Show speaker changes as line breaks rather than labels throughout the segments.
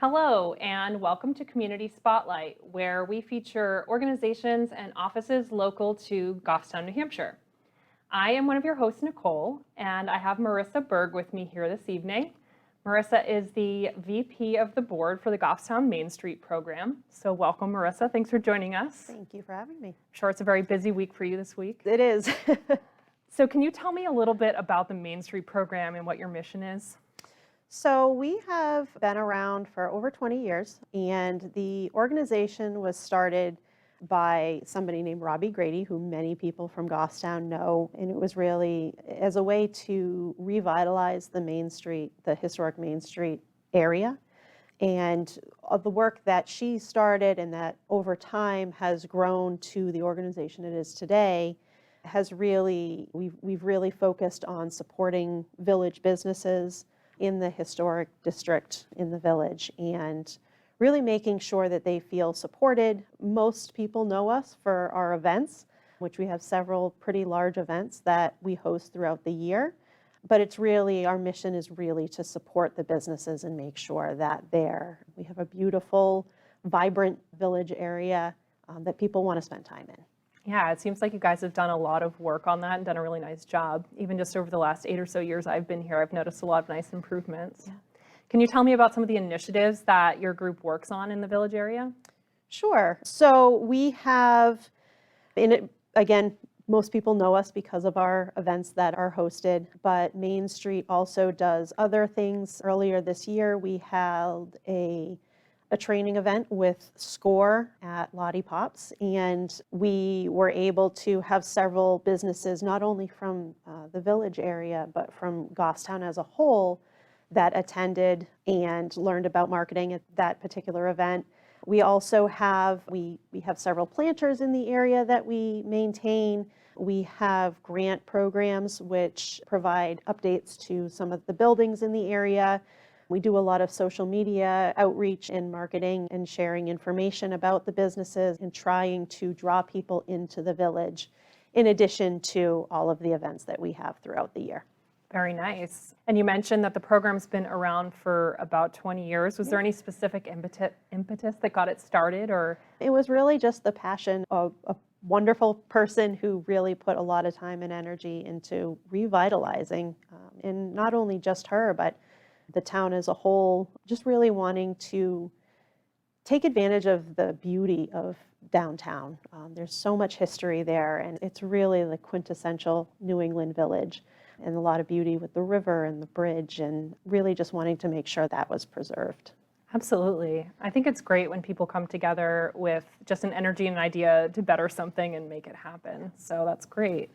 Hello, and welcome to Community Spotlight, where we feature organizations and offices local to Goffstown, New Hampshire. I am one of your hosts, Nicole, and I have Marissa Berg with me here this evening. Marissa is the VP of the board for the Goffstown Main Street Program. So welcome, Marissa. Thanks for joining us.
Thank you for having me.
I'm sure it's a very busy week for you this week.
It is.
So can you tell me a little bit about the Main Street Program and what your mission is?
So we have been around for over 20 years, and the organization was started by somebody named Robbie Grady, who many people from Goffstown know, and it was really as a way to revitalize the Main Street, the historic Main Street area. And of the work that she started and that over time has grown to the organization it is today, we've really focused on supporting village businesses in the historic district in the village and really making sure that they feel supported. Most people know us for our events, which we have several pretty large events that we host throughout the year. But it's really, our mission is really to support the businesses and make sure that we have a beautiful, vibrant village area that people want to spend time in.
Yeah, it seems like you guys have done a lot of work on that and done a really nice job. Even just over the last 8 or so years I've been here, I've noticed a lot of nice improvements. Yeah. Can you tell me about some of the initiatives that your group works on in the village area?
Sure. So we have, again, most people know us because of our events that are hosted, but Main Street also does other things. Earlier this year, we held a training event with SCORE at Lottie Pops, and we were able to have several businesses, not only from the village area, but from Goffstown as a whole, that attended and learned about marketing at that particular event. We also have several planters in the area that we maintain. We have grant programs which provide updates to some of the buildings in the area. We do a lot of social media outreach and marketing and sharing information about the businesses and trying to draw people into the village, in addition to all of the events that we have throughout the year.
Very nice. And you mentioned that the program's been around for about 20 years. Was there any specific impetus that got it started, or?
It was really just the passion of a wonderful person who really put a lot of time and energy into revitalizing, and not only just her, but the town as a whole, just really wanting to take advantage of the beauty of downtown. There's so much history there, and it's really the quintessential New England village, and a lot of beauty with the river and the bridge, and really just wanting to make sure that was preserved.
Absolutely. I think it's great when people come together with just an energy and an idea to better something and make it happen. So that's great.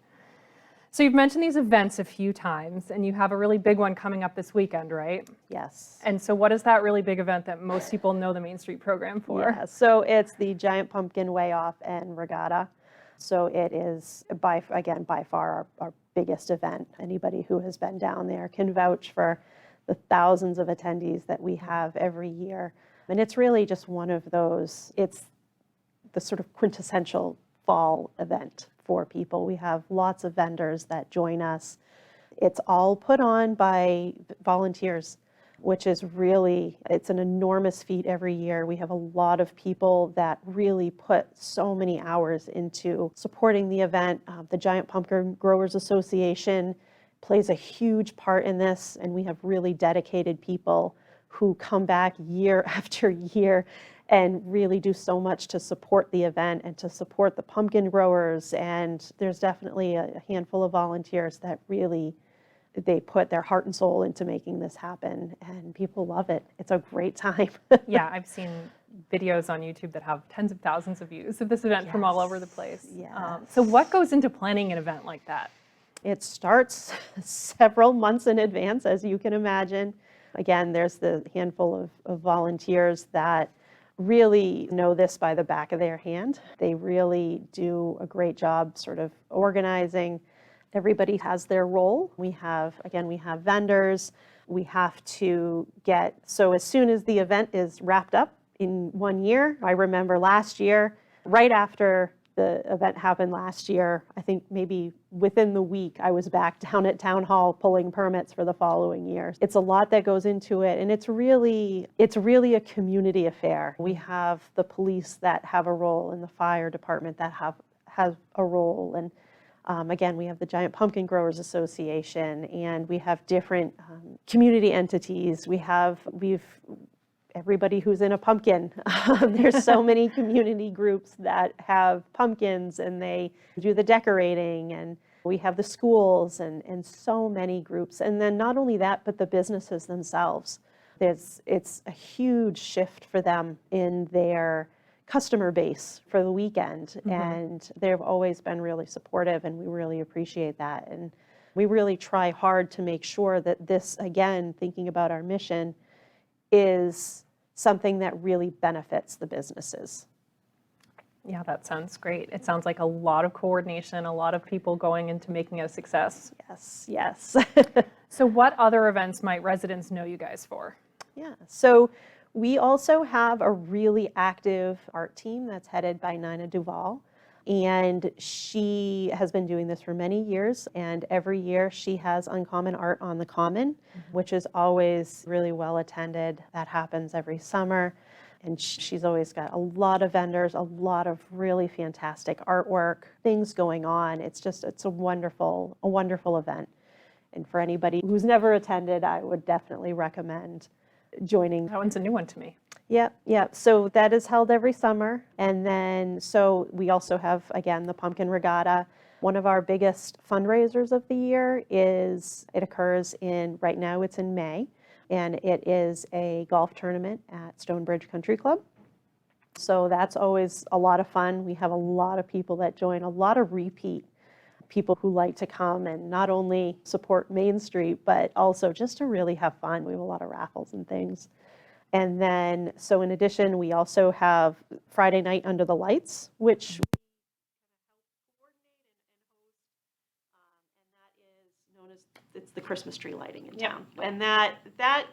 So you've mentioned these events a few times, and you have a really big one coming up this weekend, right?
Yes.
And so what is that really big event that most people know the Main Street Program for?
Yeah, so it's the Giant Pumpkin Way Off and Regatta. So it is, by far our biggest event. Anybody who has been down there can vouch for the thousands of attendees that we have every year. And it's really just one of those, it's the sort of quintessential fall event for people. We have lots of vendors that join us. It's all put on by volunteers, which is really, it's an enormous feat every year. We have a lot of people that really put so many hours into supporting the event. The Giant Pumpkin Growers Association plays a huge part in this, and we have really dedicated people who come back year after year and really do so much to support the event and to support the pumpkin growers. And there's definitely a handful of volunteers that really, they put their heart and soul into making this happen, and people love it. It's a great time.
Yeah, I've seen videos on YouTube that have tens of thousands of views of this event from all over the place.
Yes.
So what goes into planning an event like that?
It starts several months in advance, as you can imagine. Again, there's the handful of volunteers that really know this by the back of their hand. They really do a great job sort of organizing. Everybody has their role. We have vendors. We have to so as soon as the event is wrapped up in 1 year, I remember last year, right after The event happened last year. I think maybe within the week, I was back down at Town Hall pulling permits for the following year. It's a lot that goes into it, and it's really a community affair. We have the police that have a role, and the fire department that has a role, and again, we have the Giant Pumpkin Growers Association, and we have different community entities. We've everybody who's in a pumpkin. There's so many community groups that have pumpkins, and they do the decorating, and we have the schools and so many groups. And then not only that, but the businesses themselves. It's a huge shift for them in their customer base for the weekend. And they've always been really supportive, and we really appreciate that. And we really try hard to make sure that this, again, thinking about our mission, is something that really benefits the businesses.
Yeah, that sounds great. It sounds like a lot of coordination, a lot of people going into making it a success.
Yes.
So what other events might residents know you guys for?
Yeah, so we also have a really active art team that's headed by Nina Duval. And she has been doing this for many years, and every year she has Uncommon Art on the Common, which is always really well attended. That happens every summer, and she's always got a lot of vendors, a lot of really fantastic artwork, things going on. It's a wonderful event. And for anybody who's never attended, I would definitely recommend joining.
That one's a new one to me.
Yep. So that is held every summer. And then, so we also have, again, the Pumpkin Regatta. One of our biggest fundraisers of the year it occurs right now it's in May, and it is a golf tournament at Stonebridge Country Club. So that's always a lot of fun. We have a lot of people that join, a lot of repeat people who like to come and not only support Main Street, but also just to really have fun. We have a lot of raffles and things. And then, so in addition, we also have Friday Night Under the Lights, which it's the Christmas tree lighting in town. And that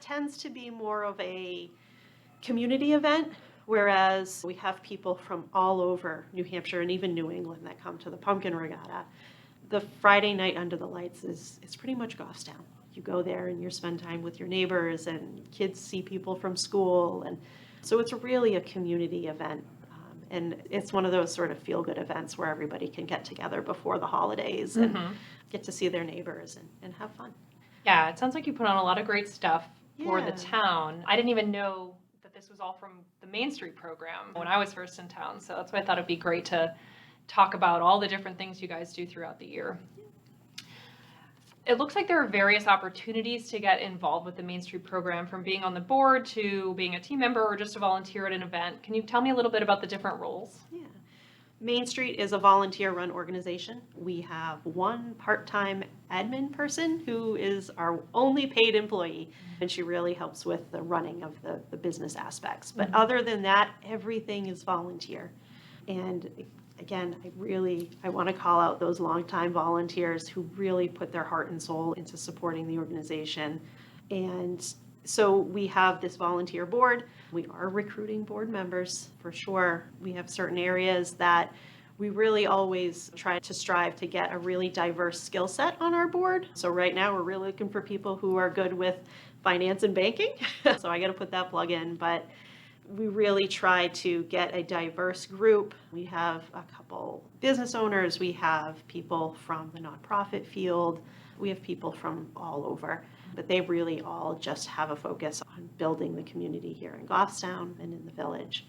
tends to be more of a community event, whereas we have people from all over New Hampshire and even New England that come to the Pumpkin Regatta. The Friday Night Under the Lights it's pretty much Goffstown. You go there and you spend time with your neighbors, and kids see people from school, and so it's really a community event. And it's one of those sort of feel-good events where everybody can get together before the holidays and get to see their neighbors and have fun.
Yeah, it sounds like you put on a lot of great stuff for the town. I didn't even know that this was all from the Main Street program when I was first in town, so that's why I thought it'd be great to talk about all the different things you guys do throughout the year. It looks like there are various opportunities to get involved with the Main Street program, from being on the board to being a team member or just a volunteer at an event. Can you tell me a little bit about the different roles?
Yeah. Main Street is a volunteer-run organization. We have one part-time admin person who is our only paid employee, and she really helps with the running of the business aspects. But other than that, everything is volunteer. And again, I want to call out those longtime volunteers who really put their heart and soul into supporting the organization. And so we have this volunteer board. We are recruiting board members for sure. We have certain areas that we really always try to strive to get a really diverse skill set on our board. So right now we're really looking for people who are good with finance and banking. So I got to put that plug in, but we really try to get a diverse group. We have a couple business owners. We have people from the nonprofit field. We have people from all over, but they really all just have a focus on building the community here in Goffstown and in the village.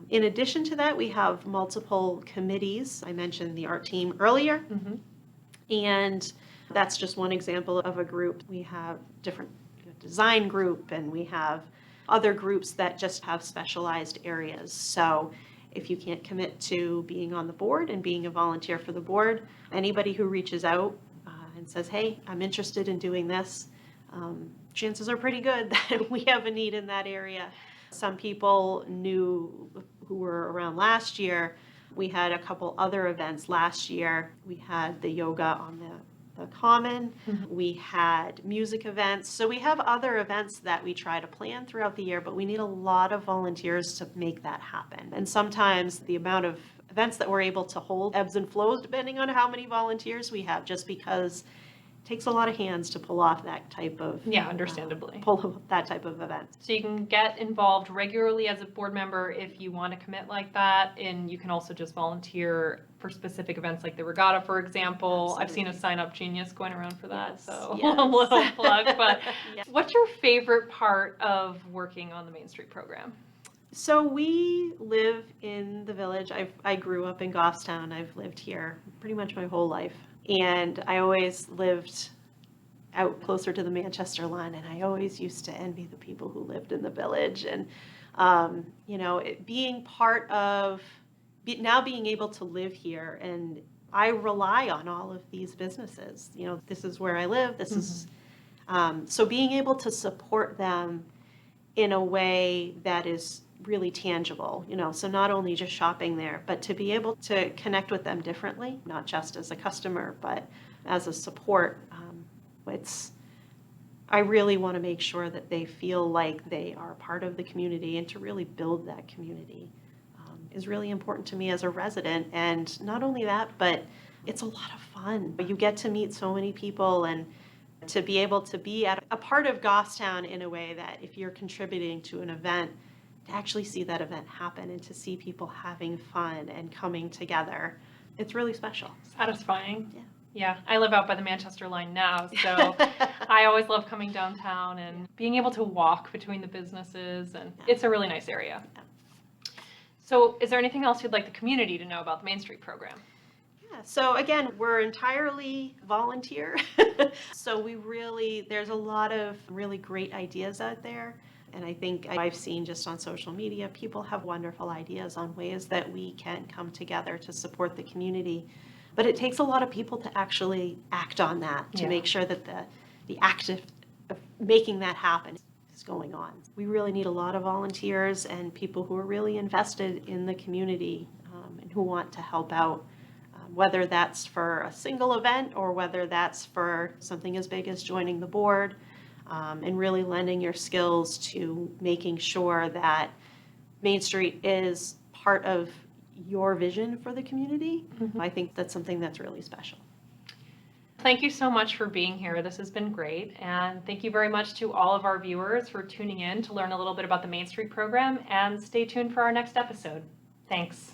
In addition to that, we have multiple committees. I mentioned the art team earlier, and that's just one example of a group. We have different design group, and we have other groups that just have specialized areas. So if you can't commit to being on the board and being a volunteer for the board, anybody who reaches out and says, hey, I'm interested in doing this, chances are pretty good that we have a need in that area. Some people who were around last year, we had a couple other events last year. We had the yoga on the Common. We had music events. So we have other events that we try to plan throughout the year, but we need a lot of volunteers to make that happen. And sometimes the amount of events that we're able to hold ebbs and flows depending on how many volunteers we have, just because it takes a lot of hands to pull off that type of
Understandably.
pull off that type of event.
So you can get involved regularly as a board member if you want to commit like that, and you can also just volunteer for specific events like the regatta, for example. I've seen a Sign Up Genius going around for that,
Yes,
so
yes.
a little plug. But
Yeah.
what's your favorite part of working on the Main Street program?
So we live in the village. I grew up in Goffstown. I've lived here pretty much my whole life. And I always lived out closer to the Manchester line, and I always used to envy the people who lived in the village. And, being part of, now being able to live here, and I rely on all of these businesses. This is where I live. This is, so being able to support them in a way that is really tangible, so not only just shopping there, but to be able to connect with them differently, not just as a customer, but as a support. I really want to make sure that they feel like they are part of the community, and to really build that community is really important to me as a resident. And not only that, but it's a lot of fun. You get to meet so many people, and to be able to be at a part of Goffstown in a way that if you're contributing to an event, to actually see that event happen and to see people having fun and coming together, it's really special.
Satisfying.
Yeah.
Yeah, I live out by the Manchester line now, so I always love coming downtown and being able to walk between the businesses, and it's a really nice area.
Yeah.
So is there anything else you'd like the community to know about the Main Street program?
Yeah, so again, we're entirely volunteer. So there's a lot of really great ideas out there. And I think I've seen just on social media, people have wonderful ideas on ways that we can come together to support the community. But it takes a lot of people to actually act on that, to make sure that the act of making that happen is going on. We really need a lot of volunteers and people who are really invested in the community, and who want to help out, whether that's for a single event or whether that's for something as big as joining the board, and really lending your skills to making sure that Main Street is part of your vision for the community. I think that's something that's really special.
Thank you so much for being here. This has been great. And thank you very much to all of our viewers for tuning in to learn a little bit about the Main Street program, and stay tuned for our next episode. Thanks.